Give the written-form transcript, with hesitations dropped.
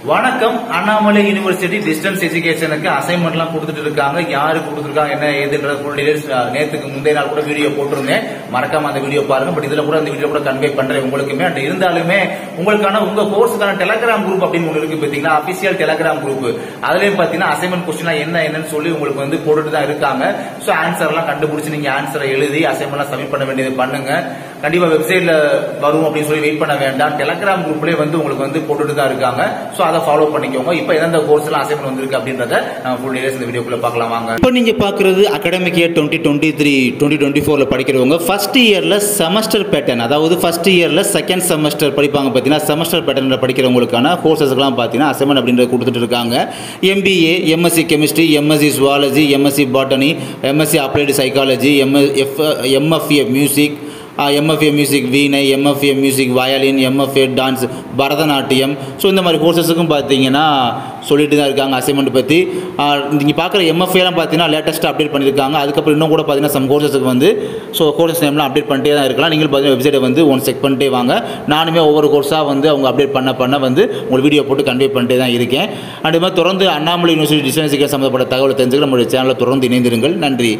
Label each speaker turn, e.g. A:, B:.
A: வணக்கம். Annamalai university distance எஜுகேஷனுக்கு அசைன்மெண்ட்லாம் கொடுத்துட்டு இருக்காங்க. யாரு கொடுத்துருக்காங்க என்ன ஏதுன்ற ஃபுல் டீடைல்ஸ் நேத்துக்கு முந்தைய நாள் கூட வீடியோ போட்டிருந்தேன். மறக்காம அந்த வீடியோ பாருங்க. பட் இதுல கூட அந்த வீடியோ கூட கன்வே பண்றேன் உங்களுக்குமே. அண்ட் இருந்தாலுமே உங்களுக்கான உங்க கோர்ஸுக்கான டெலகிராம் குரூப் அப்படின்னு ஒன்று இருக்கு பாத்தீங்களா, அபிஷியல் டெலகிராம் குரூப். அதுலயும் பாத்தீங்கன்னா அசைன்மெண்ட் கொஸ்டின் என்னன்னு சொல்லி உங்களுக்கு வந்து போட்டுட்டு தான் இருக்காங்க. சோ ஆன்சர் எல்லாம் கண்டுபிடிச்சு நீங்க ஆன்சரை எழுதி அசைன்மெண்ட் சப்மிட் பண்ண வேண்டியது பண்ணுங்க. கண்டிப்பா வெப்சைட்ல வரும் அப்படின்னு சொல்லி வெயிட் பண்ண வேண்டாம். டெலகிராம் குரூப்லயே வந்து உங்களுக்கு வந்து போட்டுட்டு தான் இருக்காங்க. சோ அதை ஃபாலோ பண்ணிக்கோங்க. இப்போ எந்த கோர்ஸ் எல்லாம் அசைன்மெண்ட் வந்திருக்கு அப்படின்றத நம்ம ஃபுல் டீடைல்ஸ் இந்த வீடியோக்குள்ள பார்க்கலாம் வாங்க.
B: இப்போ நீங்க பாக்குறது அகாடமிக் இயர் 2023-2024 படிக்கிறவங்க ஃபர்ஸ்ட் இயர்ல செமஸ்டர் பேட்டர்ன், அதாவது ஃபர்ஸ்ட் இயர்ல செகண்ட் செமஸ்டர் படிப்பாங்க பார்த்தீங்கன்னா, செமஸ்டர் பேட்டர்ன்ல படிக்கிறவங்களுக்கான கோர்சஸ்லாம் பார்த்தீங்கன்னா அசைன்மெண்ட் அப்படின்றத கொடுத்துட்டு இருக்காங்க. MBA, MSc chemistry, MSc zoology, MSc botany, MSc applied psychology, MFA music, MFA music வீணை, MFA music violin, MFA dance, Bharatanatyam. So இந்த மாதிரி கோர்சஸுக்கும் பார்த்தீங்கன்னா சொல்லிட்டு தான் இருக்காங்க அசைன்மெண்ட் பற்றி. நீங்கள் பார்க்குற MFAலாம் பார்த்தீங்கன்னா லேட்டஸ்ட்டாக அப்டேட் பண்ணியிருக்காங்க. அதுக்கப்புறம் இன்னும் கூட பார்த்தீங்கன்னா சம் கோர்சஸுக்கு வந்து கோர்சஸ் நேம்லாம் அப்டேட் பண்ணிட்டே தான் இருக்கலாம். நீங்கள் பார்த்தீங்கன்னா வெப்சைட்டை வந்து ஒன் செக் பண்ணிட்டே வாங்க. நானுமே ஒவ்வொரு கோர்ஸாக வந்து அவங்க அப்டேட் பண்ண வந்து உங்களுக்கு வீடியோ போட்டு கன்வே பண்ணிட்டே தான் இருக்கேன். அண்ட் இது மாதிரி தொடர்ந்து அண்ணாமலை யூனிவர்சிட்டி டிஸ்டன்ஸ் எஜுகேஷன் சம்மந்தப்பட்ட தகவலை தெரிஞ்சுக்க நம்மளுடைய சேனலில் தொடர்ந்து இணைந்திருங்கள். நன்றி.